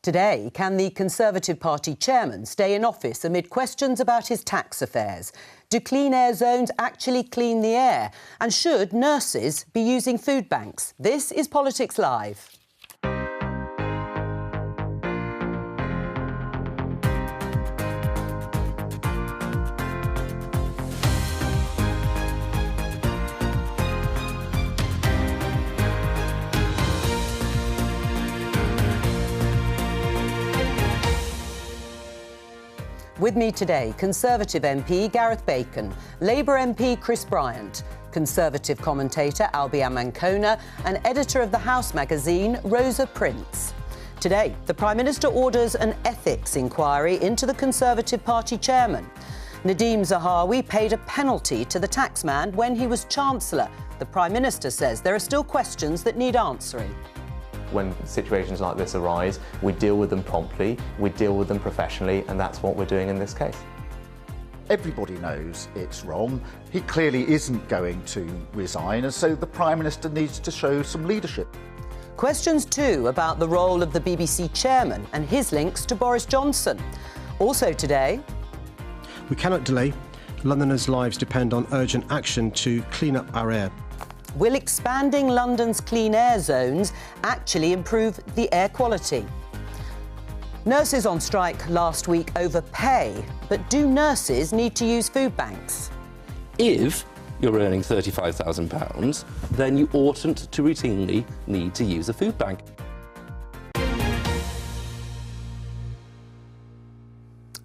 Today, can the Conservative Party chairman stay in office amid questions about his tax affairs? Do clean air zones actually clean the air? And should nurses be using food banks? This is Politics Live. With me today, Conservative MP Gareth Bacon, Labour MP Chris Bryant, Conservative commentator Albion Mancona and editor of the House magazine Rosa Prince. Today, the Prime Minister orders an ethics inquiry into the Conservative Party chairman. Nadim Zahawi paid a penalty to the taxman when he was Chancellor. The Prime Minister says there are still questions that need answering. When situations like this arise, we deal with them promptly, we deal with them professionally, and that's what we're doing in this case. Everybody knows it's wrong. He clearly isn't going to resign, and so the Prime Minister needs to show some leadership. Questions too about the role of the BBC chairman and his links to Boris Johnson. Also today, we cannot delay. Londoners' lives depend on urgent action to clean up our air. will expanding London's clean air zones actually improve the air quality? Nurses on strike last week over pay, but do nurses need to use food banks? If you're earning £35,000, then you oughtn't to routinely need to use a food bank.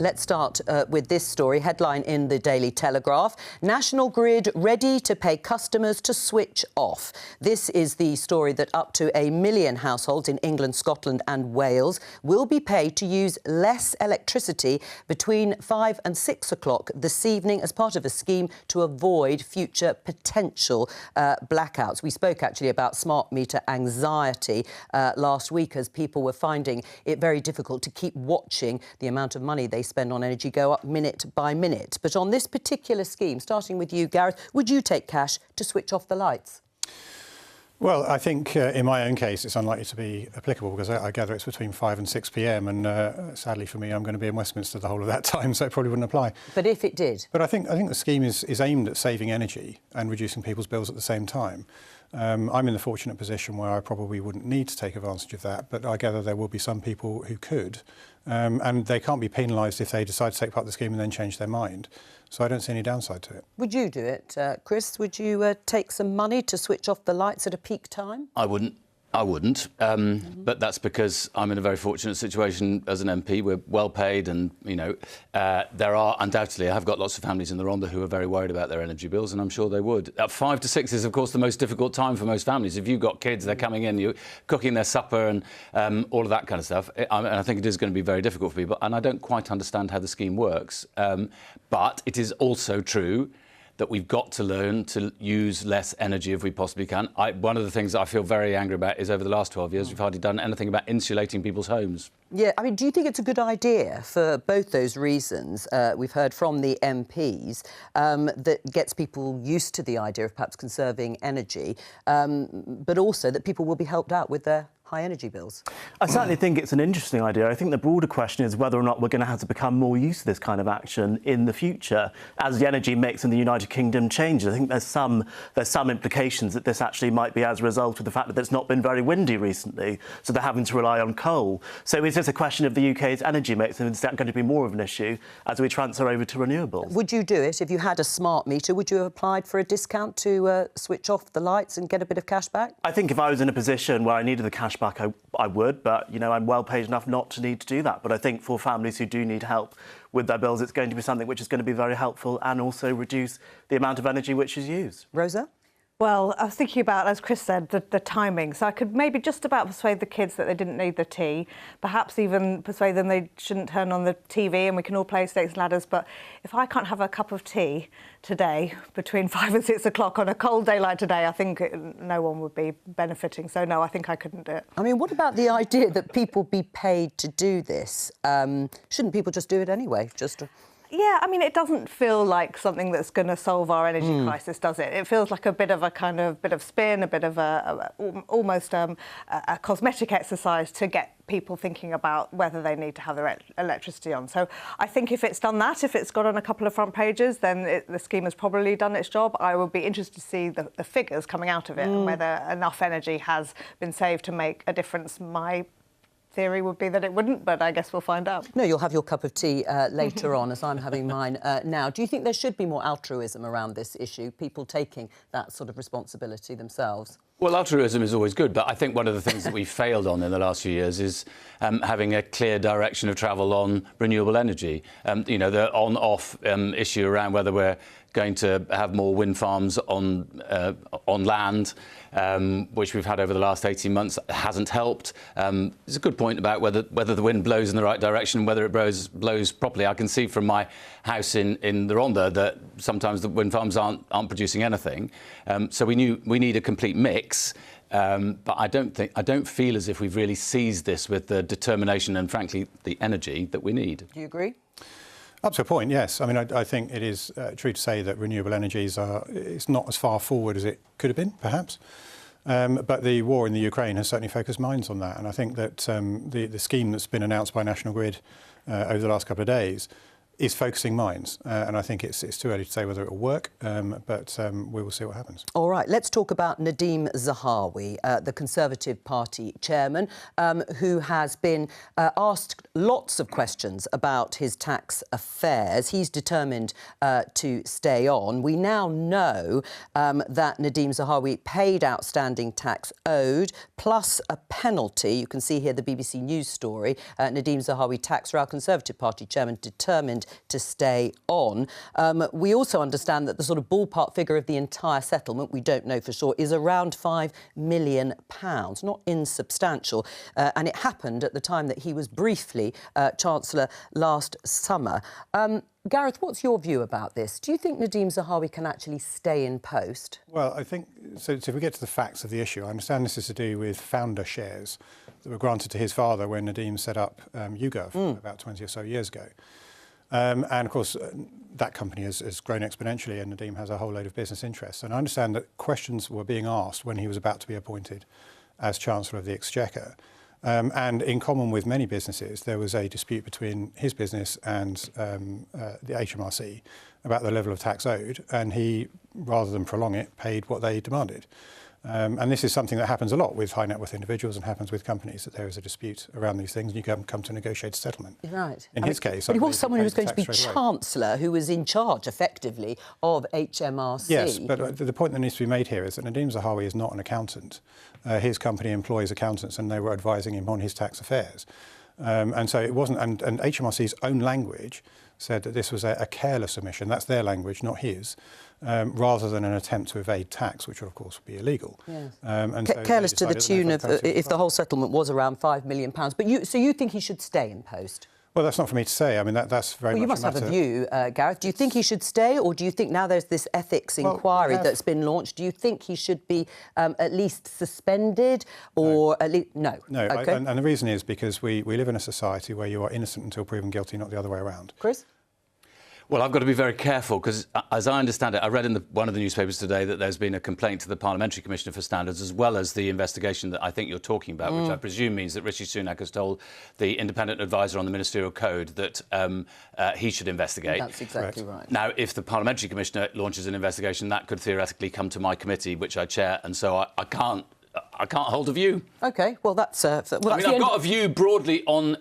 Let's start with this story, headline in the Daily Telegraph. National Grid ready to pay customers to switch off. This is the story that up to 1 million households in England, Scotland and Wales will be paid to use less electricity between 5 and 6 o'clock this evening as part of a scheme to avoid future potential blackouts. We spoke actually about smart meter anxiety last week as people were finding it very difficult to keep watching the amount of money they spend on energy go up minute by minute. But on this particular scheme, starting with you, Gareth, would you take cash to switch off the lights? Well, I think in my own case it's unlikely to be applicable because I gather it's between 5 and 6 p.m. and sadly for me I'm going to be in Westminster the whole of that time, so it probably wouldn't apply. But if it did? But I think the scheme is aimed at saving energy and reducing people's bills at the same time. I'm in the fortunate position where I probably wouldn't need to take advantage of that, but I gather there will be some people who could, and they can't be penalised if they decide to take part of the scheme and then change their mind. So I don't see any downside to it. Would you do it, Chris? Would you take some money to switch off the lights at a peak time? I wouldn't. But that's because I'm in a very fortunate situation as an MP. We're well paid and, you know, there are undoubtedly, I have got lots of families in the Rhondda who are very worried about their energy bills, and I'm sure they would. 5 to 6 is, of course, the most difficult time for most families. If you've got kids, they're coming in, you're cooking their supper and all of that kind of stuff. And I think it is going to be very difficult for people. And I don't quite understand how the scheme works. But it is also true that we've got to learn to use less energy if we possibly can. One of the things that I feel very angry about is over the last 12 years, we've hardly done anything about insulating people's homes. Yeah, I mean, do you think it's a good idea for both those reasons? We've heard from the MPs that gets people used to the idea of perhaps conserving energy, but also that people will be helped out with their high energy bills. I certainly think it's an interesting idea. I think the broader question is whether or not we're going to have to become more used to this kind of action in the future as the energy mix in the United Kingdom changes. I think there's some implications that this actually might be as a result of the fact that it's not been very windy recently, so they're having to rely on coal. So is this a question of the UK's energy mix, and is that going to be more of an issue as we transfer over to renewables? Would you do it if you had a smart meter? Would you have applied for a discount to switch off the lights and get a bit of cash back? I think if I was in a position where I needed the cash back, I would, but, you know, I'm well paid enough not to need to do that. But I think for families who do need help with their bills, it's going to be something which is going to be very helpful and also reduce the amount of energy which is used. Rosa? Well, I was thinking about, as Chris said, the timing. So I could maybe just about persuade the kids that they didn't need the tea, perhaps even persuade them they shouldn't turn on the TV and we can all play Snakes and Ladders. But if I can't have a cup of tea today between 5 and 6 o'clock on a cold day like today, I think no one would be benefiting. So, no, I think I couldn't do it. I mean, what about the idea that people be paid to do this? Shouldn't people just do it anyway? Yeah, I mean, it doesn't feel like something that's going to solve our energy crisis, does it? It feels like a bit of spin, a bit of almost a cosmetic exercise to get people thinking about whether they need to have their electricity on. So I think if it's done that, if it's got on a couple of front pages, then the scheme has probably done its job. I would be interested to see the figures coming out of it and whether enough energy has been saved to make a difference. My theory would be that it wouldn't, but I guess we'll find out. No, you'll have your cup of tea later on, as I'm having mine now. Do you think there should be more altruism around this issue, people taking that sort of responsibility themselves? Well, altruism is always good, but I think one of the things that we've failed on in the last few years is having a clear direction of travel on renewable energy. You know, the on-off issue around whether we're going to have more wind farms on land, which we've had over the last 18 months, hasn't helped. There's a good point about whether the wind blows in the right direction, whether it blows properly. I can see from my house in the Rhondda that sometimes the wind farms aren't producing anything. So we need a complete mix. But I don't feel as if we've really seized this with the determination and, frankly, the energy that we need. Do you agree? Up to a point, yes. I mean, I think it is true to say that renewable energies it's not as far forward as it could have been, perhaps. But the war in the Ukraine has certainly focused minds on that. And I think that the scheme that's been announced by National Grid over the last couple of days is focusing minds. And I think it's too early to say whether it will work, but we will see what happens. All right, let's talk about Nadim Zahawi, the Conservative Party chairman, who has been asked lots of questions about his tax affairs. He's determined to stay on. We now know that Nadim Zahawi paid outstanding tax owed, plus a penalty. You can see here the BBC News story. Nadim Zahawi, tax row, Conservative Party chairman, determined to stay on. We also understand that the sort of ballpark figure of the entire settlement, we don't know for sure, is around £5 million, not insubstantial. And it happened at the time that he was briefly Chancellor last summer. Gareth, what's your view about this? Do you think Nadim Zahawi can actually stay in post? Well, I think, so if we get to the facts of the issue, I understand this is to do with founder shares that were granted to his father when Nadim set up YouGov about 20 or so years ago. And of course, that company has grown exponentially, and Nadim has a whole load of business interests. And I understand that questions were being asked when he was about to be appointed as Chancellor of the Exchequer. And in common with many businesses, there was a dispute between his business and the HMRC about the level of tax owed, and he, rather than prolong it, paid what they demanded. And this is something that happens a lot with high net worth individuals and happens with companies, that there is a dispute around these things and you come to negotiate a settlement. Right. In his case... But he was someone who was going to be Chancellor, who was in charge, effectively, of HMRC. Yes, but the point that needs to be made here is that Nadim Zahawi is not an accountant. His company employs accountants and they were advising him on his tax affairs. And so it wasn't... And HMRC's own language said that this was a careless omission. That's their language, not his. Rather than an attempt to evade tax, which of course would be illegal. Yes. And so careless to the tune of, if the whole settlement was around £5 million. But so you think he should stay in post? Well, that's not for me to say. I mean, that's very much you must have a view, Gareth. Do you think he should stay, or do you think now there's this ethics inquiry that's been launched, do you think he should be at least suspended, or at least... No. No, okay. And the reason is because we live in a society where you are innocent until proven guilty, not the other way around. Chris? Well, I've got to be very careful because, as I understand it, I read in one of the newspapers today that there's been a complaint to the Parliamentary Commissioner for Standards, as well as the investigation that I think you're talking about, which I presume means that Rishi Sunak has told the independent advisor on the Ministerial Code that he should investigate. That's exactly right. Now, if the Parliamentary Commissioner launches an investigation, that could theoretically come to my committee, which I chair, and so I can't hold a view. OK, well, that's... I've got a view broadly on...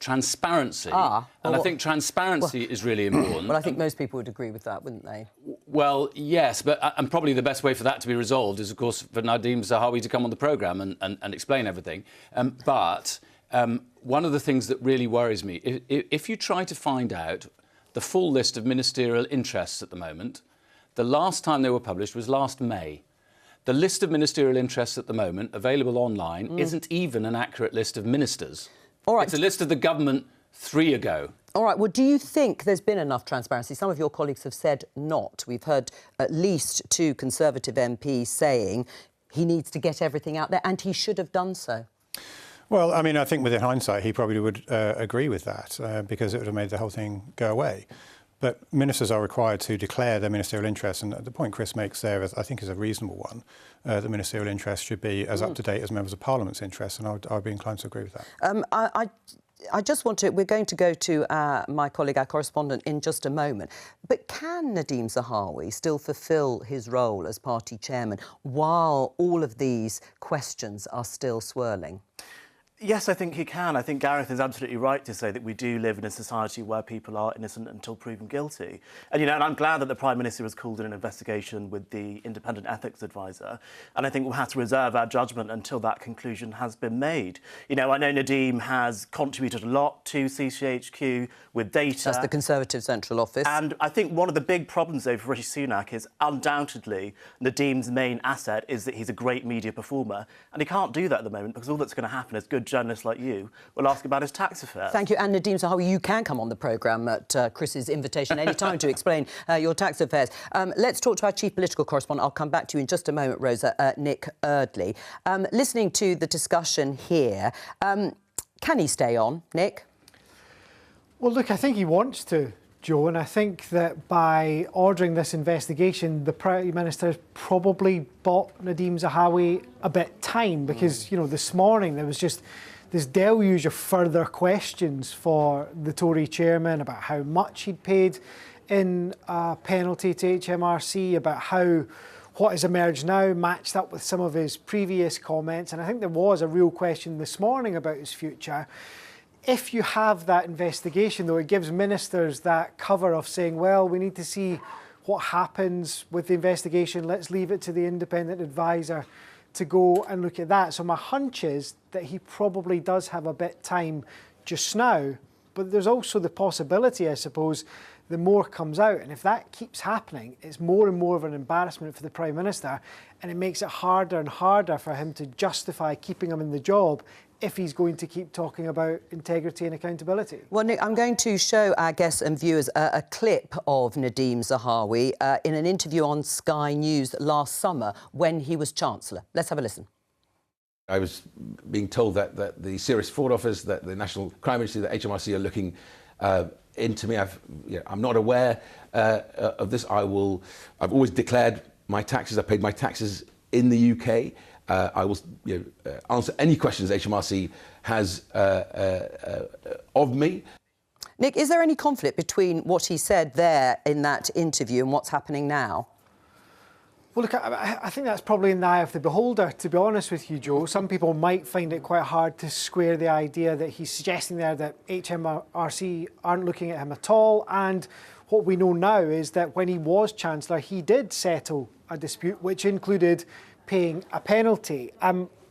transparency, and I think transparency is really important. Well, I think most people would agree with that, wouldn't they? Well, yes, but and probably the best way for that to be resolved is, of course, for Nadim Zahawi to come on the programme and explain everything. But one of the things that really worries me, if you try to find out the full list of ministerial interests at the moment, the last time they were published was last May. The list of ministerial interests at the moment, available online, isn't even an accurate list of ministers. All right. It's a list of the government 3 ago. All right. Well, do you think there's been enough transparency? Some of your colleagues have said not. We've heard at least 2 Conservative MPs saying he needs to get everything out there, and he should have done so. Well, I mean, I think within hindsight, he probably would agree with that because it would have made the whole thing go away. But ministers are required to declare their ministerial interests, and the point Chris makes there, I think, is a reasonable one. The ministerial interest should be as up to date as members of Parliament's interests, and I would be inclined to agree with that. I just want to... We're going to go to my colleague, our correspondent, in just a moment. But can Nadim Zahawi still fulfil his role as party chairman while all of these questions are still swirling? Yes, I think he can. I think Gareth is absolutely right to say that we do live in a society where people are innocent until proven guilty. And, you know, and I'm glad that the Prime Minister has called in an investigation with the independent ethics advisor. And I think we'll have to reserve our judgment until that conclusion has been made. You know, I know Nadim has contributed a lot to CCHQ with data. That's the Conservative Central Office. And I think one of the big problems, though, for Rishi Sunak is undoubtedly Nadim's main asset is that he's a great media performer. And he can't do that at the moment because all that's going to happen is good journalists like you will ask about his tax affairs. Thank you. And Nadim Zahawi, you can come on the programme at Chris's invitation any time to explain your tax affairs. Let's talk to our chief political correspondent. I'll come back to you in just a moment, Rosa, Nick Eardley. Listening to the discussion here, can he stay on, Nick? Well, look, I think he wants to, Jo, and I think that by ordering this investigation, the Prime Minister has probably bought Nadim Zahawi a bit time because, you know, this morning there was just this deluge of further questions for the Tory chairman about how much he'd paid in a penalty to HMRC, about how what has emerged now matched up with some of his previous comments. And I think there was a real question this morning about his future. If you have that investigation, though, it gives ministers that cover of saying, well, we need to see what happens with the investigation. Let's leave it to the independent advisor to go and look at that. So my hunch is that he probably does have a bit time just now. But there's also the possibility, I suppose, the more comes out. And if that keeps happening, it's more and more of an embarrassment for the Prime Minister, and it makes it harder and harder for him to justify keeping him in the job if he's going to keep talking about integrity and accountability. Well, Nick, I'm going to show our guests and viewers a clip of Nadim Zahawi in an interview on Sky News last summer when he was Chancellor. Let's have a listen. I was being told that the Serious Fraud Office, that the National Crime Agency, that HMRC are looking into me. I'm not aware of this. I've always declared my taxes. I paid my taxes in the UK. I will answer any questions HMRC has of me. Nick, is there any conflict between what he said there in that interview and what's happening now? Well, look, I think that's probably in the eye of the beholder, to be honest with you, Jo. Some people might find it quite hard to square the idea that he's suggesting there that HMRC aren't looking at him at all. And what we know now is that when he was Chancellor, he did settle a dispute, which included paying a penalty.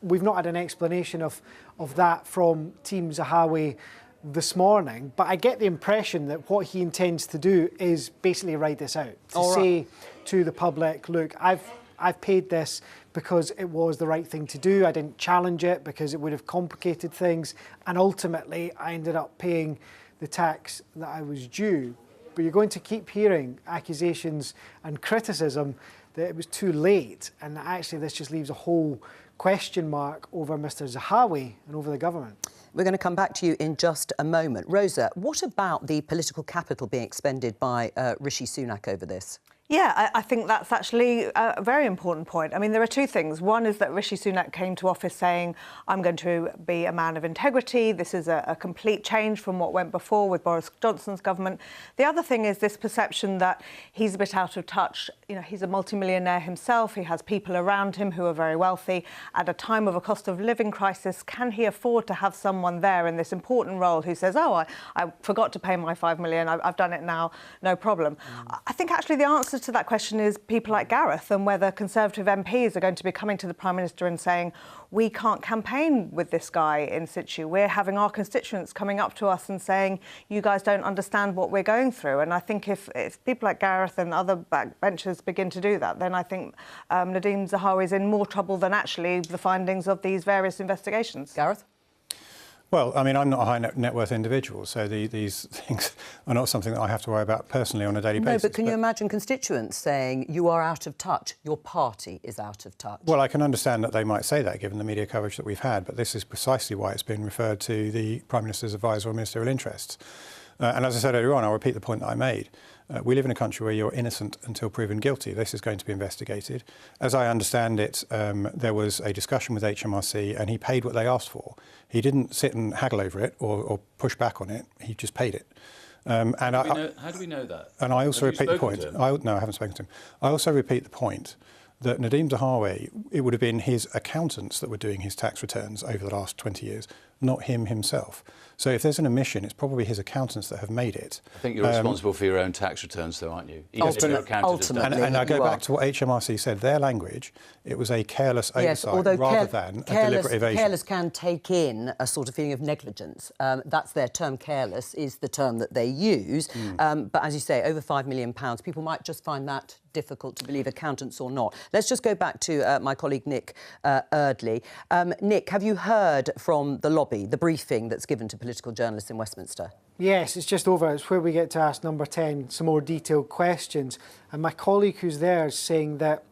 We've not had an explanation of that from Team Zahawi this morning, but I get the impression that what he intends to do is basically write this out, to say to the public, look, I've paid this because it was the right thing to do. I didn't challenge it because it would have complicated things, and ultimately I ended up paying the tax that I was due. But you're going to keep hearing accusations and criticism that it was too late, and that actually this just leaves a whole question mark over Mr Zahawi and over the government. We're going to come back to you in just a moment. Rosa, what about the political capital being expended by Rishi Sunak over this? Yeah, I think that's actually a very important point. I mean, there are two things. One is that Rishi Sunak came to office saying, I'm going to be a man of integrity. This is a complete change from what went before with Boris Johnson's government. The other thing is this perception that he's a bit out of touch. You know, he's a multimillionaire himself. He has people around him who are very wealthy. At a time of a cost of living crisis, can he afford to have someone there in this important role who says, oh, I forgot to pay my $5 million. I've done it now, no problem. I think actually the answer to that question is people like Gareth, and whether Conservative MPs are going to be coming to the Prime Minister and saying, we can't campaign with this guy in situ. We're having our constituents coming up to us and saying, you guys don't understand what we're going through. And I think if people like Gareth and other backbenchers begin to do that, then I think Nadim Zahawi is in more trouble than actually the findings of these various investigations. Gareth? Well, I mean, I'm not a high net worth individual, so these things are not something that I have to worry about personally on a daily basis. No, but can you imagine constituents saying you are out of touch, your party is out of touch? Well, I can understand that they might say that, given the media coverage that we've had, but this is precisely why it's been referred to the Prime Minister's advisor on ministerial interests. And as I said earlier on, I'll repeat the point that I made. We live in a country where you're innocent until proven guilty. This is going to be investigated. As I understand it, there was a discussion with HMRC and he paid what they asked for. He didn't sit and haggle over it or push back on it. He just paid it. How do we know that? And I also repeat the point. No, I haven't spoken to him. I also repeat the point that Nadim Zahawi, it would have been his accountants that were doing his tax returns over the last 20 years, not him himself. So if there's an omission, it's probably his accountants that have made it. I think you're responsible for your own tax returns, though, aren't you? Even if your accountant has done it. And I go back to what HMRC said, their language, it was a careless oversight rather than a deliberate evasion. Careless can take in a sort of feeling of negligence. That's their term. Careless is the term that they use. But as you say, over £5 million, people might just find that difficult to believe, accountants or not. Let's just go back to my colleague Nick Eardley. Nick, have you heard from the lobby, the briefing that's given to political journalists in Westminster? Yes, it's just over. It's where we get to ask Number 10 some more detailed questions. And my colleague who's there is saying that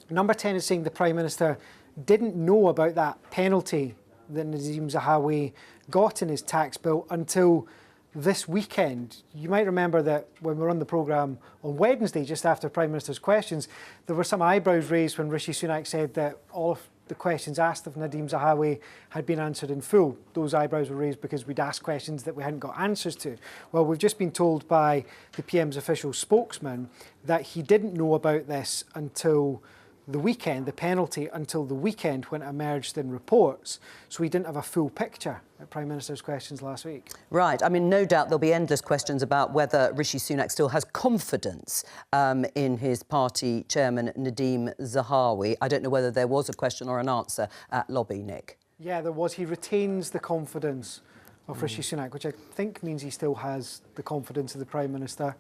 Number 10 is saying the Prime Minister didn't know about that penalty that Nadim Zahawi got in his tax bill until this weekend. You might remember that when we were on the programme on Wednesday, just after Prime Minister's questions, there were some eyebrows raised when Rishi Sunak said that all of the questions asked of Nadim Zahawi had been answered in full. Those eyebrows were raised because we'd asked questions that we hadn't got answers to. Well, we've just been told by the PM's official spokesman that he didn't know about this until the weekend, the penalty until the weekend when it emerged in reports. So we didn't have a full picture at Prime Minister's questions last week. Right. I mean, no doubt there'll be endless questions about whether Rishi Sunak still has confidence in his party chairman, Nadim Zahawi. I don't know whether there was a question or an answer at lobby, Nick. Yeah, there was. He retains the confidence of Rishi Sunak, which I think means he still has the confidence of the Prime Minister.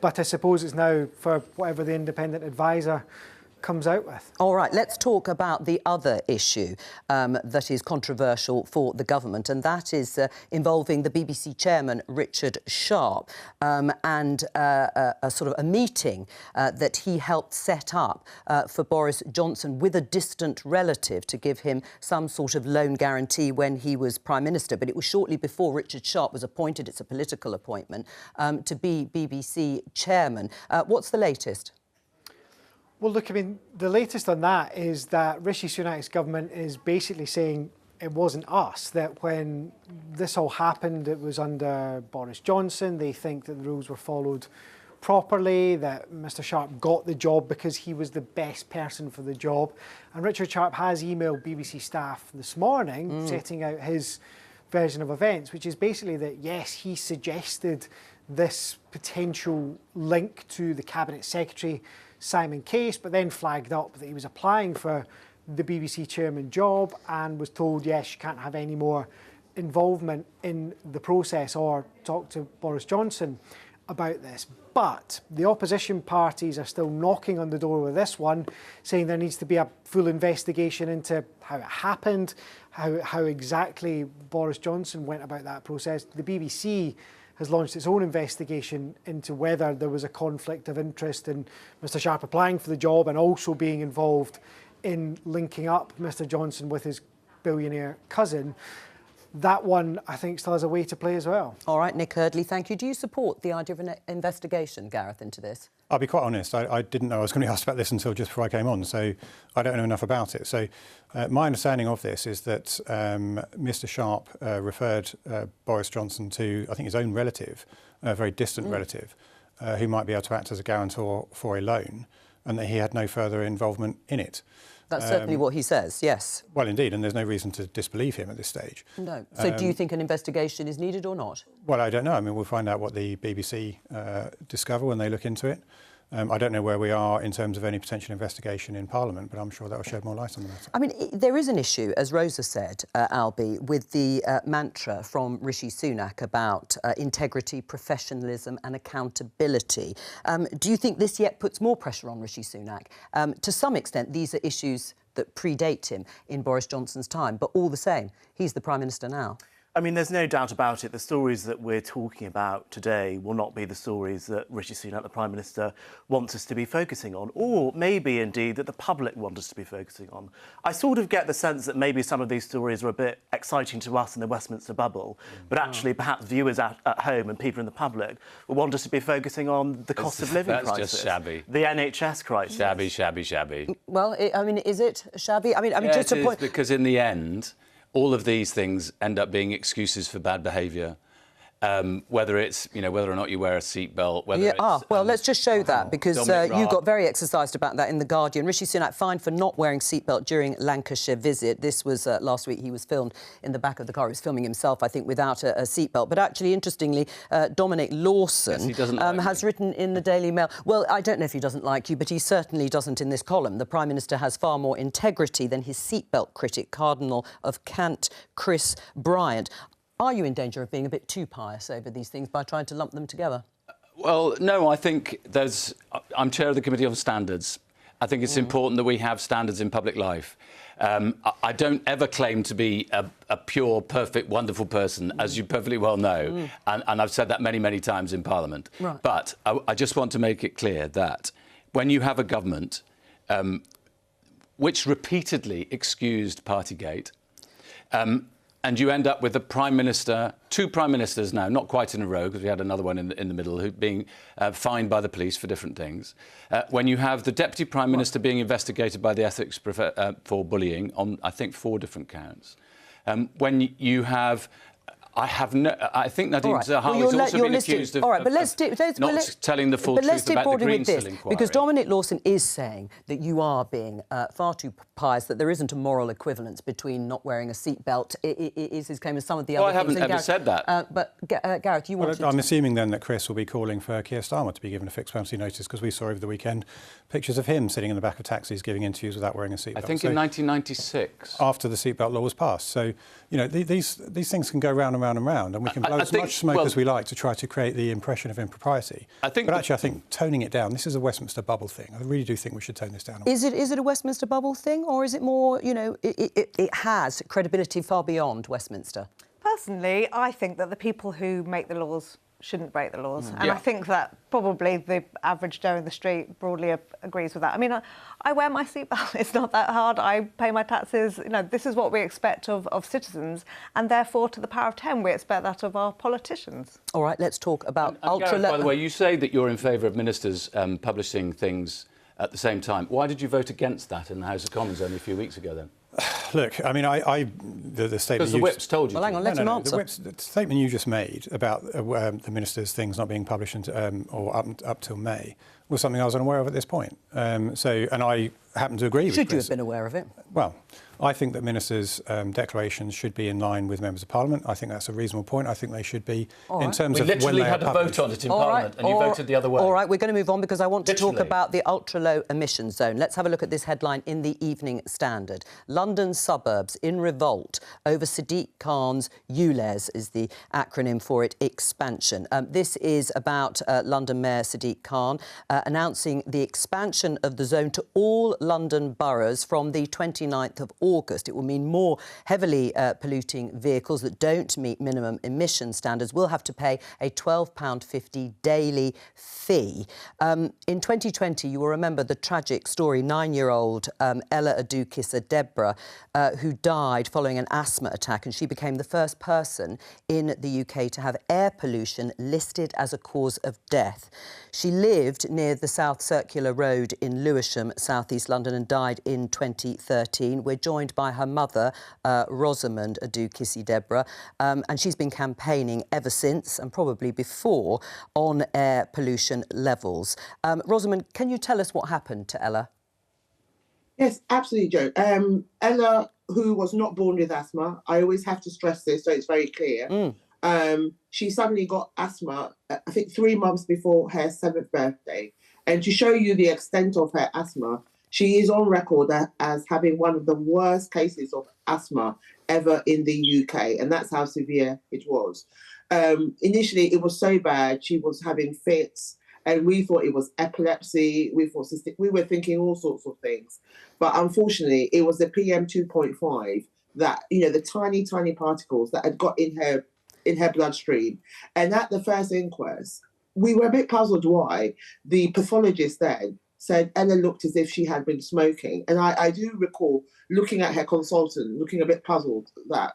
But I suppose it's now for whatever the independent advisor comes out with. All right, let's talk about the other issue that is controversial for the government, and that is involving the BBC chairman, Richard Sharp, and a sort of a meeting that he helped set up for Boris Johnson with a distant relative to give him some sort of loan guarantee when he was Prime Minister. But it was shortly before Richard Sharp was appointed, it's a political appointment, to be BBC chairman. What's the latest? Well, look, I mean, the latest on that is that Rishi Sunak's government is basically saying it wasn't us, that when this all happened, it was under Boris Johnson. They think that the rules were followed properly, that Mr Sharp got the job because he was the best person for the job. And Richard Sharp has emailed BBC staff this morning setting out his version of events, which is basically that, yes, he suggested this potential link to the Cabinet Secretary, Simon Case, but then flagged up that he was applying for the BBC chairman job and was told, yes, you can't have any more involvement in the process or talk to Boris Johnson about this. But the opposition parties are still knocking on the door with this one, saying there needs to be a full investigation into how it happened, how exactly Boris Johnson went about that process. The BBC has launched its own investigation into whether there was a conflict of interest in Mr Sharp applying for the job and also being involved in linking up Mr Johnson with his billionaire cousin. That one, I think, still has a way to play as well. All right, Nick Eardley, thank you. Do you support the idea of an investigation, Gareth, into this? I'll be quite honest, I didn't know I was going to be asked about this until just before I came on, so I don't know enough about it. So my understanding of this is that Mr Sharp referred Boris Johnson to, I think, his own relative, a very distant relative, who might be able to act as a guarantor for a loan, and that he had no further involvement in it. That's certainly what he says, yes. Well, indeed, and there's no reason to disbelieve him at this stage. No. So do you think an investigation is needed or not? Well, I don't know. I mean, we'll find out what the BBC discover when they look into it. I don't know where we are in terms of any potential investigation in Parliament, but I'm sure that will shed more light on the matter. I mean, there is an issue, as Rosa said, Albie, with the mantra from Rishi Sunak about integrity, professionalism and accountability. Do you think this yet puts more pressure on Rishi Sunak? To some extent, these are issues that predate him in Boris Johnson's time. But all the same, he's the Prime Minister now. I mean, there's no doubt about it. The stories that we're talking about today will not be the stories that Rishi Sunak, the Prime Minister, wants us to be focusing on, or maybe, indeed, that the public want us to be focusing on. I sort of get the sense that maybe some of these stories are a bit exciting to us in the Westminster bubble, but actually perhaps viewers at home and people in the public will want us to be focusing on the cost of living crisis. That's just shabby. The NHS crisis. Shabby, shabby, shabby. Well, I mean, is it shabby? I mean, Yeah, just a point... because in the end, all of these things end up being excuses for bad behaviour. Whether it's, whether or not you wear a seatbelt, whether it's... well, let's just show that, because Dominic you Raab. got very exercised about that in The Guardian. Rishi Sunak fined for not wearing seatbelt during Lancashire visit. This was last week. He was filmed in the back of the car. He was filming himself, I think, without a seatbelt. But actually, interestingly, Dominic Lawson has written in the Daily Mail... Well, I don't know if he doesn't like you, but he certainly doesn't in this column. The Prime Minister has far more integrity than his seatbelt critic, Cardinal of Kent, Chris Bryant. Are you in danger of being a bit too pious over these things by trying to lump them together? Well, no, I think I'm chair of the Committee on Standards. I think it's important that we have standards in public life. I don't ever claim to be a pure, perfect, wonderful person, as you perfectly well know. And I've said that many, many times in Parliament. Right. But I just want to make it clear that when you have a government which repeatedly excused Partygate, and you end up with the Prime Minister, two Prime Ministers now, not quite in a row, because we had another one in the middle, who being fined by the police for different things. When you have the Deputy Prime Minister being investigated by the ethics for bullying on, I think, 4 different counts. When you have... I think Nadim Zahawi has also been accused of not telling the full truth about the Greensill inquiry. Because Dominic Lawson is saying that you are being far too pious, that there isn't a moral equivalence between not wearing a seatbelt. It is his claim, as some of the other things. I haven't ever said that. But Gareth, you wanted I'm assuming then that Chris will be calling for Keir Starmer to be given a fixed penalty notice, because we saw over the weekend pictures of him sitting in the back of taxis giving interviews without wearing a seatbelt. I think in 1996. After the seatbelt law was passed. So, these things can go round and round and round, and we can blow as much smoke as we like to try to create the impression of impropriety. I think toning it down, this is a Westminster bubble thing. I really do think we should tone this down. Is it a Westminster bubble thing, or is it more, it has credibility far beyond Westminster? Personally, I think that the people who make the laws shouldn't break the laws. And I think that probably the average Joe in the street broadly agrees with that. I mean, I wear my seatbelt. It's not that hard. I pay my taxes. This is what we expect of citizens. And therefore, to the power of 10, we expect that of our politicians. All right, let's talk about Gareth, by the way, you say that you're in favour of ministers publishing things at the same time. Why did you vote against that in the House of Commons only a few weeks ago, then? Look, I mean, the statement... Because the whip's told you. Well, hang on, let him answer. The statement you just made about the minister's things not being published or up till May was something I was unaware of at this point. And I happen to agree with Chris. Should you have been aware of it? Well, I think that ministers' declarations should be in line with members of Parliament. I think that's a reasonable point. I think they should be in terms of when they are published. We literally had a vote on it in Parliament, and you voted the other way. All right, we're going to move on because I want to talk about the ultra-low emission zone. Let's have a look at this headline in the Evening Standard. London suburbs in revolt over Sadiq Khan's ULEZ is the acronym for it, expansion. This is about London Mayor Sadiq Khan announcing the expansion of the zone to all London boroughs from the 29th of August. It will mean more heavily polluting vehicles that don't meet minimum emission standards will have to pay a £12.50 daily fee. In 2020, you will remember the tragic story, 9-year-old Ella Adukisa Deborah, who died following an asthma attack, and she became the first person in the UK to have air pollution listed as a cause of death. She lived near the South Circular Road in Lewisham, South East London, and died in 2013. We're joined by her mother, Rosamond Adukisi Deborah, and she's been campaigning ever since, and probably before, on air pollution levels. Rosamond, can you tell us what happened to Ella? Yes, absolutely, Jo. Ella, who was not born with asthma, I always have to stress this so it's very clear. She suddenly got asthma, I think 3 months before her 7th birthday. And to show you the extent of her asthma, she is on record as having one of the worst cases of asthma ever in the UK. And that's how severe it was. Initially, it was so bad, she was having fits. and we thought it was epilepsy. We were thinking all sorts of things, but unfortunately, it was the PM 2.5 that, you know, the tiny particles that had got in her bloodstream. And at the first inquest, we were a bit puzzled why the pathologist then said Ella looked as if she had been smoking. And I do recall looking at her consultant, looking a bit puzzled that,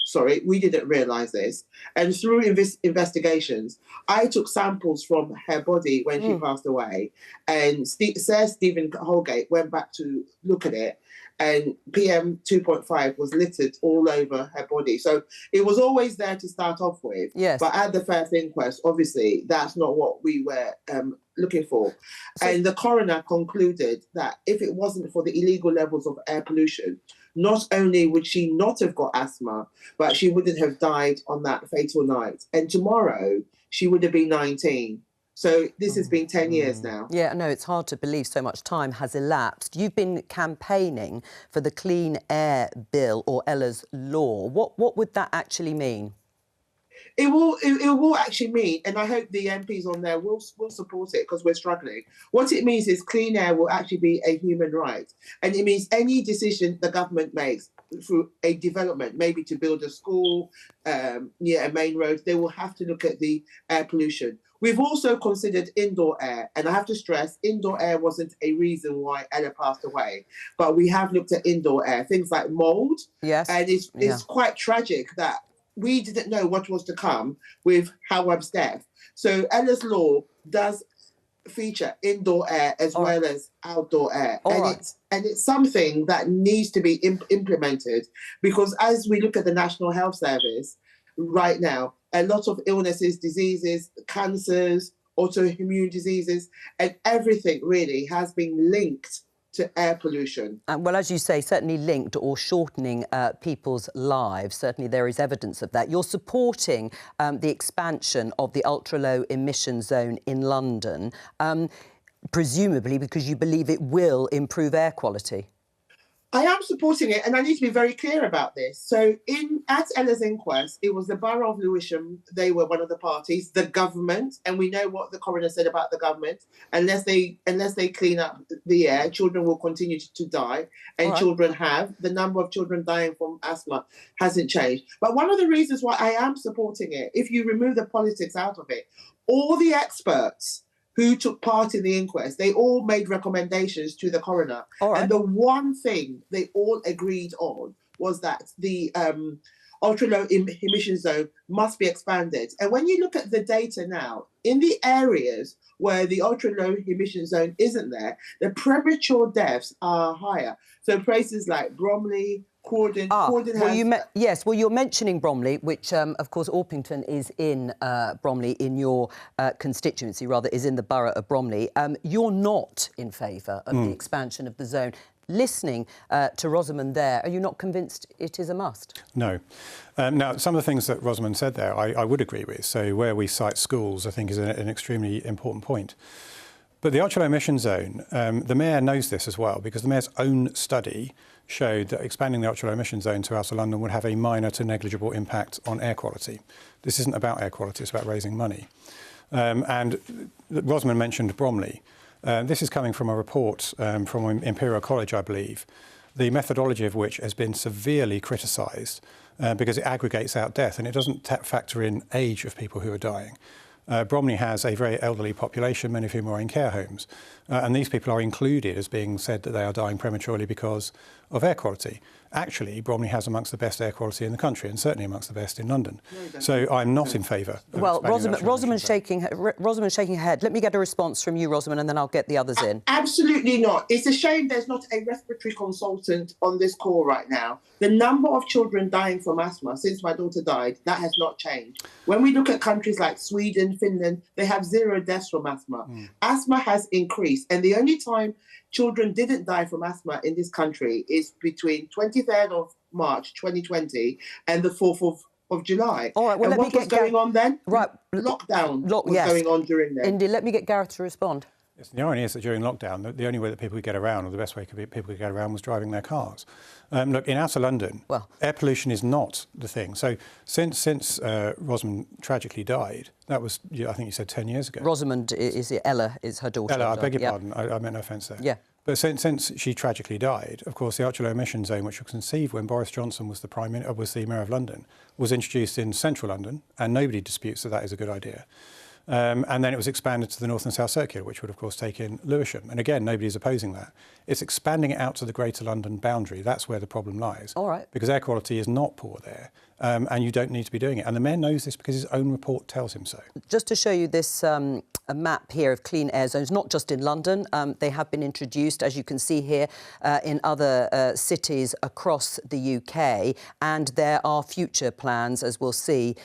sorry, we didn't realise this. And through investigations, I took samples from her body when she passed away. And Sir Stephen Holgate went back to look at it, and PM 2.5 was littered all over her body. So it was always there to start off with. Yes. But at the first inquest, obviously, that's not what we were looking for. And the coroner concluded that if it wasn't for the illegal levels of air pollution, not only would she not have got asthma, but she wouldn't have died on that fatal night. And tomorrow, she would have been 19. So this has been 10 years now. Yeah, no, it's hard to believe so much time has elapsed. You've been campaigning for the Clean Air Bill, or Ella's Law. What would that actually mean? It will actually mean, and I hope the MPs on there will support it because we're struggling. What it means is clean air will actually be a human right. And it means any decision the government makes through a development, maybe to build a school near a main road, they will have to look at the air pollution. We've also considered indoor air, and I have to stress, indoor air wasn't a reason why Ella passed away, but we have looked at indoor air, things like mould. Yes. And it's quite tragic that we didn't know what was to come with Howard's death. So Ella's Law does feature indoor air as well as outdoor air. And it's something that needs to be implemented, because as we look at the National Health Service right now, a lot of illnesses, diseases, cancers, autoimmune diseases, and everything really has been linked to air pollution. Well, as you say, certainly linked or shortening people's lives. Certainly there is evidence of that. You're supporting the expansion of the ultra-low emission zone in London, presumably because you believe it will improve air quality. I am supporting it, and I need to be very clear about this. So at Ella's inquest, it was the Borough of Lewisham, they were one of the parties, the government, and we know what the coroner said about the government. Unless they clean up the air, children will continue to die, and children have. The number of children dying from asthma hasn't changed. But one of the reasons why I am supporting it, if you remove the politics out of it, all the experts who took part in the inquest, they all made recommendations to the coroner. And the one thing they all agreed on was that the ultra-low emission zone must be expanded. And when you look at the data now, in the areas where the ultra-low emission zone isn't there, the premature deaths are higher. So places like Bromley, Croydon has... Well, you're mentioning Bromley, which, of course, Orpington is in Bromley, in your constituency, rather, is in the borough of Bromley. You're not in favour of the expansion of the zone. Listening to Rosamond there, are you not convinced it is a must? No. Now, some of the things that Rosamond said there, I would agree with. So where we cite schools, I think, is an extremely important point. But the ultra-low emission zone, the Mayor knows this as well, because the Mayor's own study showed that expanding the ultra-low emission zone to outer London would have a minor to negligible impact on air quality. This isn't about air quality, it's about raising money. And Rosamond mentioned Bromley. This is coming from a report from Imperial College, I believe, the methodology of which has been severely criticised because it aggregates out death and it doesn't factor in age of people who are dying. Bromley has a very elderly population, many of whom are in care homes. And these people are included as being said that they are dying prematurely because of air quality. Actually, Bromley has amongst the best air quality in the country and certainly amongst the best in London. So I'm not in favour of Rosamond's shaking her head. Let me get a response from you, Rosamond, and then I'll get the others in. Absolutely not. It's a shame there's not a respiratory consultant on this call right now. The number of children dying from asthma since my daughter died, that has not changed. When we look at countries like Sweden, Finland, they have 0 deaths from asthma. Asthma has increased, and the only time children didn't die from asthma in this country is between 23rd of March 2020 and the 4th of July. All right, well, and what was going on then? Right. Lockdown was going on during then. Indeed, let me get Gareth to respond. Yes, the irony is that during lockdown, the only way that people could get around, or the best way people could get around, was driving their cars. Look, in outer London, air pollution is not the thing. So since Rosamund tragically died, that was, I think you said 10 years ago. Rosamund Ella is her daughter. Ella, I beg your pardon. I meant no offence there. Yeah. But since she tragically died, of course, the ultra-low emission zone, which was conceived when Boris Johnson was the Mayor of London, was introduced in central London, and nobody disputes that is a good idea. And then it was expanded to the North and South Circular, which would, of course, take in Lewisham. And again, nobody's opposing that. It's expanding it out to the Greater London boundary. That's where the problem lies. All right. Because air quality is not poor there, and you don't need to be doing it. And the Mayor knows this because his own report tells him so. Just to show you this a map here of clean air zones, not just in London. They have been introduced, as you can see here, in other cities across the UK. And there are future plans, as we'll see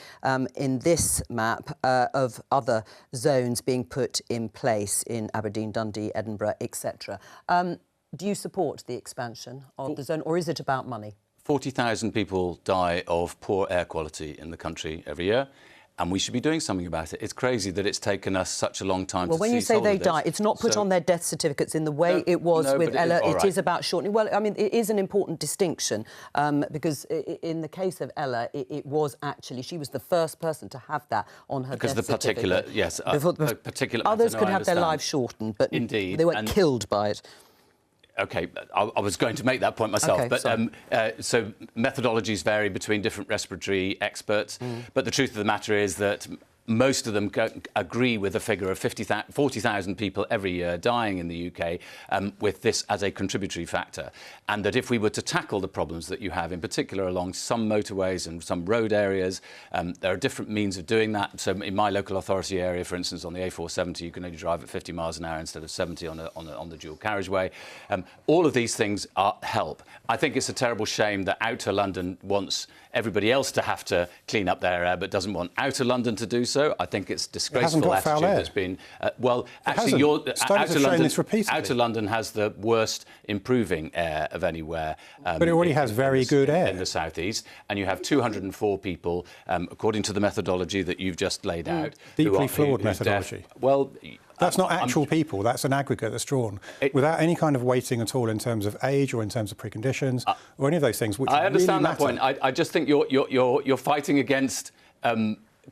in this map, of other zones being put in place in Aberdeen, Dundee, Edinburgh, etc. Do you support the expansion of the zone, or is it about money? 40,000 people die of poor air quality in the country every year, and we should be doing something about it. It's crazy that it's taken us such a long time to see. Well, when you say they die, it's not put on their death certificates in the way it was with Ella. It is about shortening. Well, I mean, it is an important distinction because in the case of Ella, it was actually, she was the first person to have that on her death certificate. Because the particular, yes, particular. Others could have their lives shortened, but indeed, they weren't killed by it. OK, I was going to make that point myself, okay, but so methodologies vary between different respiratory experts, but the truth of the matter is that most of them agree with a figure of 40,000 people every year dying in the UK with this as a contributory factor. And that if we were to tackle the problems that you have, in particular along some motorways and some road areas, there are different means of doing that. So in my local authority area, for instance, on the A470, you can only drive at 50 miles an hour instead of 70 on the dual carriageway. All of these things help. I think it's a terrible shame that Outer London wants everybody else to have to clean up their air, but doesn't want Outer London to do so. I think it's disgraceful attitude that's been. Well, actually, Outer London has the worst improving air of anywhere. But it already has very good air in the southeast, and you have 204 people, according to the methodology that you've just laid out, deeply flawed methodology. Well. That's not actual people. That's an aggregate that's drawn without any kind of weighting at all in terms of age or in terms of preconditions or any of those things. Which I understand really that point. I just think you're fighting against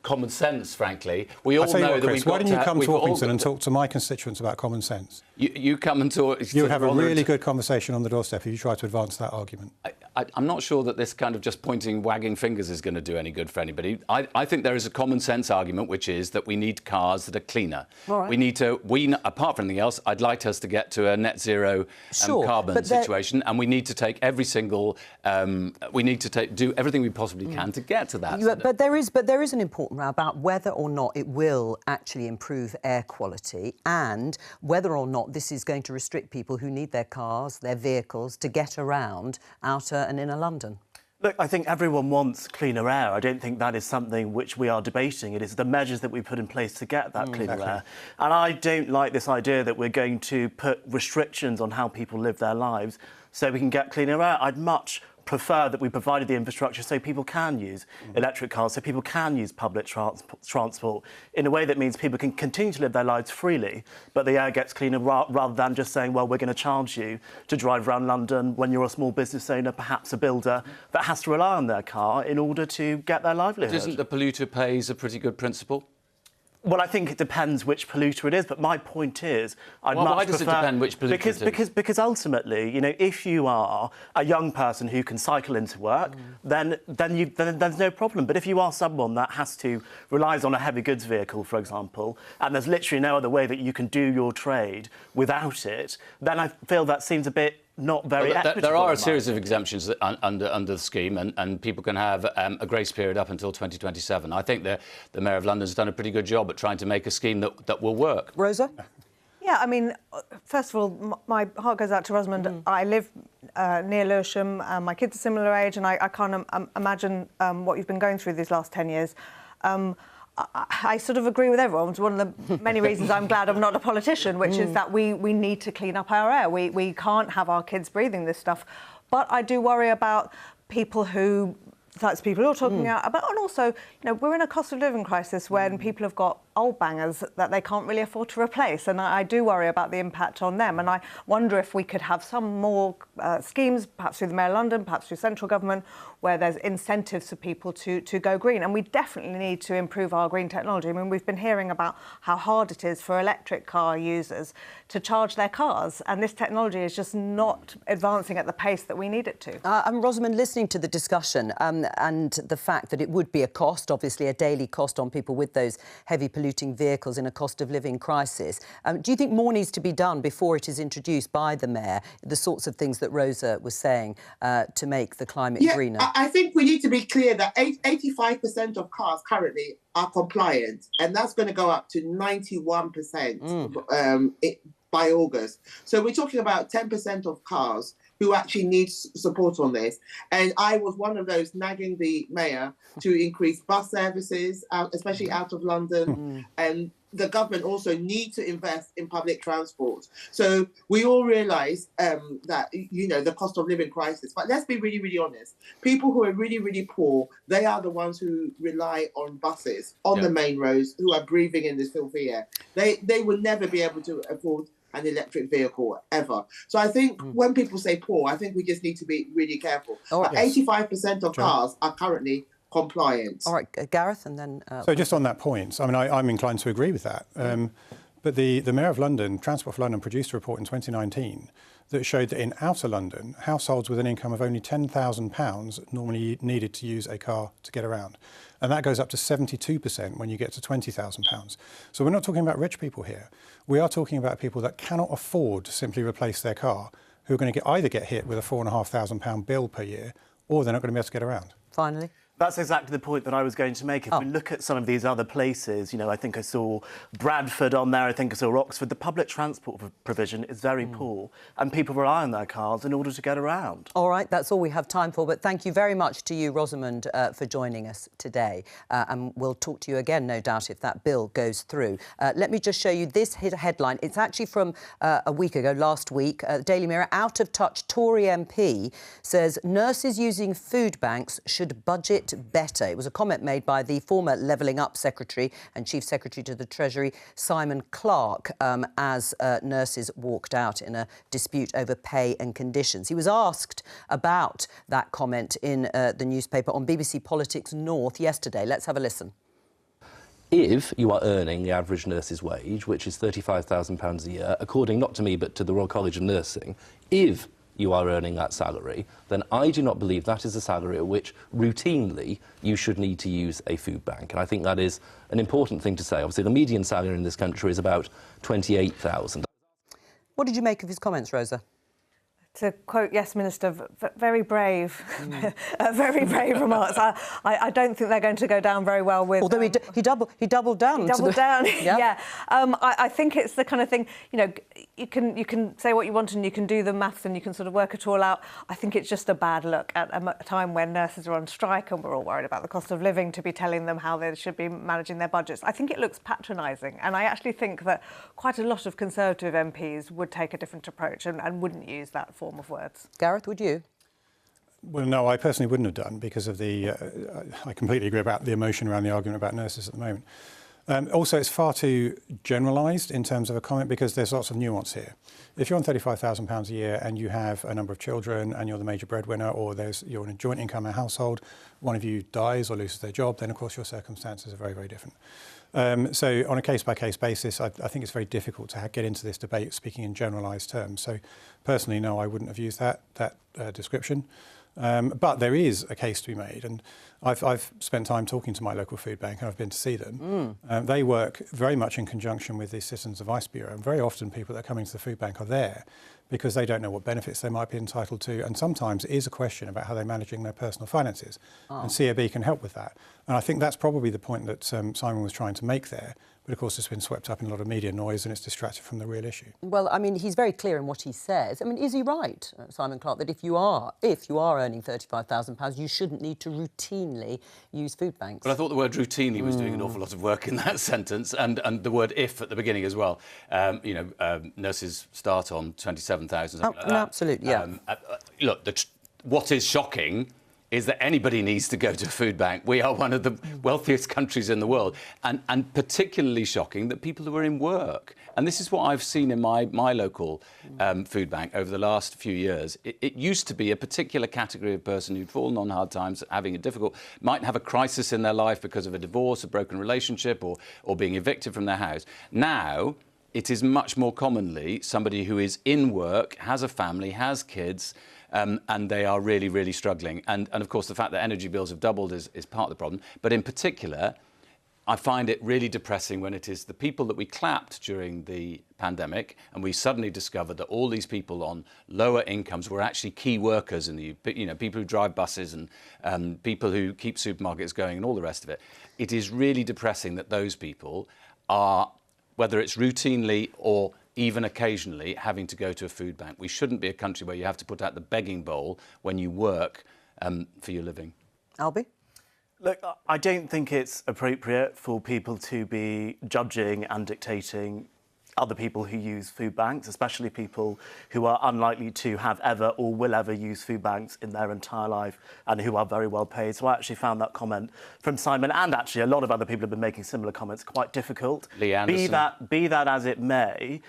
common sense. Frankly, we all know that we've got. Why don't you come to Orpington and talk to my constituents about common sense? You come and talk. You would have a really good conversation on the doorstep if you try to advance that argument. I'm not sure that this kind of just pointing, wagging fingers is going to do any good for anybody. I think there is a common sense argument, which is that we need cars that are cleaner. Right. We need to, apart from anything else, I'd like us to get to a net zero carbon situation, and we need to take every single, do everything we possibly can to get to that. But there is an important row about whether or not it will actually improve air quality and whether or not this is going to restrict people who need their cars, their vehicles, to get around outer and inner London. Look, I think everyone wants cleaner air. I don't think that is something which we are debating. It is the measures that we put in place to get that cleaner air. And I don't like this idea that we're going to put restrictions on how people live their lives so we can get cleaner air. I'd much prefer that we provided the infrastructure so people can use electric cars, so people can use public transport in a way that means people can continue to live their lives freely, but the air gets cleaner rather than just saying, well, we're going to charge you to drive around London when you're a small business owner, perhaps a builder, that has to rely on their car in order to get their livelihood. Isn't the polluter pays a pretty good principle? Well, I think it depends which polluter it is, but my point is, why does it depend which polluter it is? Because ultimately, you know, if you are a young person who can cycle into work, then there's no problem. But if you are someone that relies on a heavy goods vehicle, for example, and there's literally no other way that you can do your trade without it, then I feel that seems a bit not very equitable. There are a series of exemptions under the scheme, and people can have a grace period up until 2027. I think the Mayor of London has done a pretty good job at trying to make a scheme that will work. Rosa? Yeah, I mean, first of all, my heart goes out to Rosamund. I live near Lewisham. My kids are similar age, and I can't imagine what you've been going through these last 10 years. I sort of agree with everyone. It's one of the many reasons I'm glad I'm not a politician, which is that we need to clean up our air. We can't have our kids breathing this stuff. But I do worry about people who types of people you're talking about, and also, you know, we're in a cost of living crisis when people have got old bangers that they can't really afford to replace, and I do worry about the impact on them. And I wonder if we could have some more schemes, perhaps through the Mayor of London, perhaps through central government, where there's incentives for people to go green. And we definitely need to improve our green technology. I mean, we've been hearing about how hard it is for electric car users to charge their cars, and this technology is just not advancing at the pace that we need it to. And Rosamond, listening to the discussion and the fact that it would be a cost, obviously a daily cost on people with those heavy polluting vehicles in a cost of living crisis, do you think more needs to be done before it is introduced by the Mayor, the sorts of things that Rosa was saying to make the climate greener? I think we need to be clear that 85% of cars currently are compliant, and that's going to go up to 91% by August. So we're talking about 10% of cars who actually need support on this. And I was one of those nagging the Mayor to increase bus services, especially out of London, and the government also need to invest in public transport. So we all realise that, you know, the cost of living crisis. But let's be really, really honest. People who are really, really poor, they are the ones who rely on buses on the main roads, who are breathing in this filthy air. They will never be able to afford an electric vehicle ever. So I think when people say poor, I think we just need to be really careful. But 85% of cars are currently compliant. All right, Gareth, and then... So just on that point, I mean, I'm inclined to agree with that. But the Mayor of London, Transport for London, produced a report in 2019 that showed that in outer London, households with an income of only £10,000 normally needed to use a car to get around. And that goes up to 72% when you get to £20,000. So we're not talking about rich people here. We are talking about people that cannot afford to simply replace their car, who are going to either get hit with a £4,500 bill per year, or they're not going to be able to get around. Finally. That's exactly the point that I was going to make. If we look at some of these other places, you know, I think I saw Bradford on there, I think I saw Oxford, the public transport provision is very poor, and people rely on their cars in order to get around. All right, that's all we have time for, but thank you very much to you, Rosamond, for joining us today. And we'll talk to you again, no doubt, if that bill goes through. Let me just show you this headline. It's actually from a week ago, last week. Daily Mirror, out-of-touch Tory MP says nurses using food banks should budget better. It was a comment made by the former Levelling Up Secretary and Chief Secretary to the Treasury, Simon Clarke, as nurses walked out in a dispute over pay and conditions. He was asked about that comment in the newspaper on BBC Politics North yesterday. Let's have a listen. If you are earning the average nurse's wage, which is £35,000 a year, according not to me but to the Royal College of Nursing, if you are earning that salary, then I do not believe that is a salary at which routinely you should need to use a food bank. And I think that is an important thing to say. Obviously, the median salary in this country is about £28,000. What did you make of his comments, Rosa? To quote Yes Minister, very brave, very brave remarks. I don't think they're going to go down very well with... Although he doubled down. He doubled down, yeah. I think it's the kind of thing, you know, you can say what you want and you can do the maths and you can sort of work it all out. I think it's just a bad look at a time when nurses are on strike and we're all worried about the cost of living, to be telling them how they should be managing their budgets. I think it looks patronising, and I actually think that quite a lot of Conservative MPs would take a different approach and wouldn't use that form of words. Gareth, would you? Well, no, I personally wouldn't have done, because of the... I completely agree about the emotion around the argument about nurses at the moment. Also, it's far too generalised in terms of a comment, because there's lots of nuance here. If you're on £35,000 a year and you have a number of children and you're the major breadwinner, or you're in a joint income household, one of you dies or loses their job, then of course your circumstances are very, very different. So on a case-by-case basis, I think it's very difficult to get into this debate speaking in generalised terms. So personally, no, I wouldn't have used that description. But there is a case to be made, and I've spent time talking to my local food bank, and I've been to see them. They work very much in conjunction with the Citizens Advice Bureau, and very often people that are coming to the food bank are there because they don't know what benefits they might be entitled to, and sometimes it is a question about how they're managing their personal finances, and CAB can help with that. And I think that's probably the point that Simon was trying to make there. But of course, it's been swept up in a lot of media noise and it's distracted from the real issue. Well, I mean, he's very clear in what he says. I mean, is he right, Simon Clarke, that if you are earning £35,000, you shouldn't need to routinely use food banks? But I thought the word routinely was doing an awful lot of work in that sentence, and the word if at the beginning as well. Nurses start on 27,000. Absolutely, yeah. Look, what is shocking is that anybody needs to go to a food bank. We are one of the wealthiest countries in the world, and particularly shocking that people who are in work. And this is what I've seen in my local food bank over the last few years. It used to be a particular category of person who'd fallen on hard times, having a difficult, might have a crisis in their life because of a divorce, a broken relationship, or being evicted from their house. Now, it is much more commonly somebody who is in work, has a family, has kids, and they are really, really struggling. And of course, the fact that energy bills have doubled is part of the problem. But in particular, I find it really depressing when it is the people that we clapped during the pandemic, and we suddenly discovered that all these people on lower incomes were actually key workers in the, people who drive buses and people who keep supermarkets going and all the rest of it. It is really depressing that those people are, whether it's routinely or even occasionally, having to go to a food bank. We shouldn't be a country where you have to put out the begging bowl when you work for your living. Albie? Look, I don't think it's appropriate for people to be judging and dictating other people who use food banks, especially people who are unlikely to have ever or will ever use food banks in their entire life and who are very well paid. So I actually found that comment from Simon, and actually a lot of other people have been making similar comments, quite difficult. Lee Anderson. Be that as it may,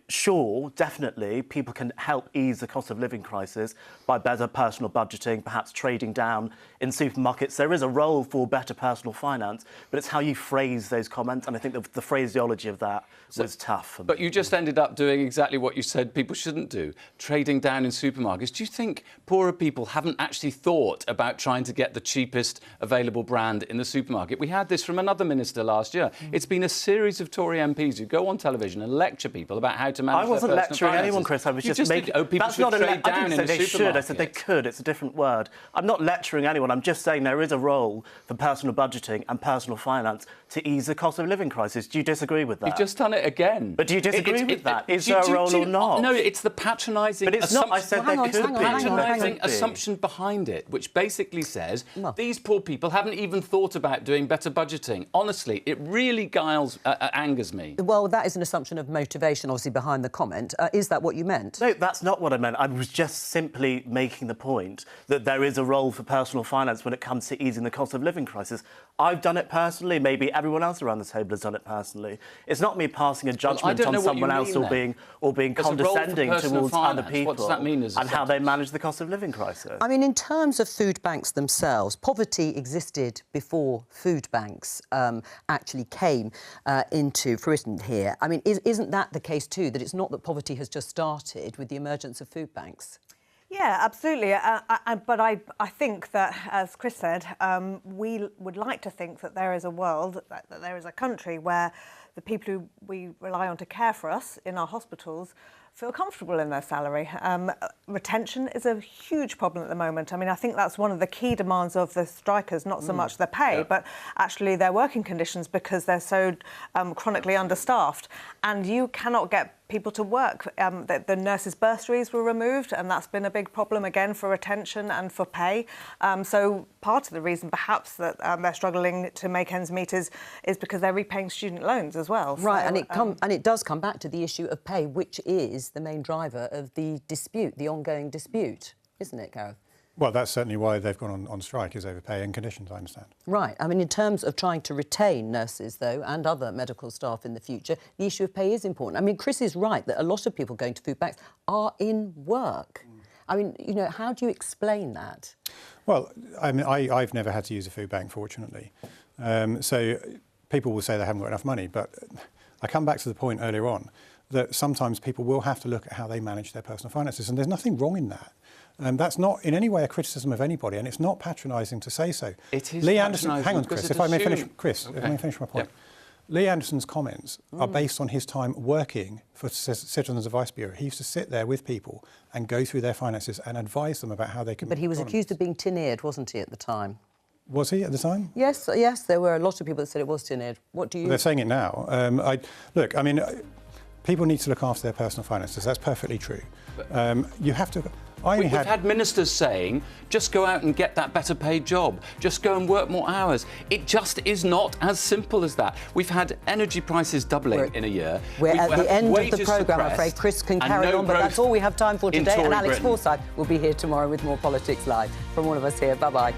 sure, definitely people can help ease the cost of living crisis by better personal budgeting, perhaps trading down in supermarkets. There is a role for better personal finance, but it's how you phrase those comments, and I think the phraseology of that was tough. But you just ended up doing exactly what you said people shouldn't do, trading down in supermarkets. Do you think poorer people haven't actually thought about trying to get the cheapest available brand in the supermarket? We had this from another minister last year. It's been a series of Tory MPs who go on television and lecture people about how to manage their personal finances. I wasn't lecturing anyone, Chris. I was just making... people That's should not trade down I didn't in say a they supermarket. should. I said they could. It's a different word. I'm not lecturing anyone. I'm just saying there is a role for personal budgeting and personal finance to ease the cost of living crisis. Do you disagree with that? You've just done it again. But do you disagree with that? Is there a role or not? No, it's the patronising... But it's not. I said there could be. Patronising assumption behind it, which basically says these poor people haven't even thought about doing better budgeting. Honestly, it really angers me. Well, that is an assumption of motivation, obviously, behind the comment. Is that what you meant? No, that's not what I meant. I was just simply making the point that there is a role for personal finance when it comes to easing the cost of living crisis. I've done it personally. Maybe everyone else around the table has done it personally. It's not me passing a judgment on someone else or being condescending towards other people. What does that mean and how they manage the cost of living crisis? I mean, in terms of food banks themselves, poverty existed before food banks actually came into fruition here. I mean, isn't that the case too, that it's not that poverty has just started with the emergence of food banks? Yeah, absolutely. But I think that, as Chris said, we would like to think that there is a world, that there is a country where the people who we rely on to care for us in our hospitals feel comfortable in their salary. Retention is a huge problem at the moment. I mean, I think that's one of the key demands of the strikers, not so much their pay, but actually their working conditions, because they're so chronically understaffed. And you cannot get people to work. The nurses' bursaries were removed, and that's been a big problem again for retention and for pay. So part of the reason perhaps that they're struggling to make ends meet is because they're repaying student loans as well. Right, so, and it does come back to the issue of pay, which is the main driver of the dispute, the ongoing dispute, isn't it, Gareth? Well, that's certainly why they've gone on strike, is over pay and conditions, I understand. Right. I mean, in terms of trying to retain nurses, though, and other medical staff in the future, the issue of pay is important. I mean, Chris is right that a lot of people going to food banks are in work. I mean, how do you explain that? Well, I mean, I've never had to use a food bank, fortunately. So people will say they haven't got enough money, but I come back to the point earlier on that sometimes people will have to look at how they manage their personal finances, and there's nothing wrong in that. That's not in any way a criticism of anybody, and it's not patronising to say so. It is. Lee Anderson, hang on, Chris, if I may finish, Okay. if I may finish my point. Yeah. Lee Anderson's comments are based on his time working for Citizens Advice Bureau. He used to sit there with people and go through their finances and advise them about how they can. But he was accused of being tin-eared, wasn't he, at the time? Was he at the time? Yes, there were a lot of people that said it was tin-eared. What do you... Well, they're saying it now. Look, I mean, people need to look after their personal finances. That's perfectly true. You have to... We've had ministers saying, just go out and get that better paid job, just go and work more hours. It just is not as simple as that. We've had energy prices doubling in a year. We're at the end of the programme, I'm suppressed, afraid. Chris can and carry no on, but growth that's all we have time for in today. And Tory Alex Britain. Forsyth will be here tomorrow with more Politics Live. From all of us here, bye-bye.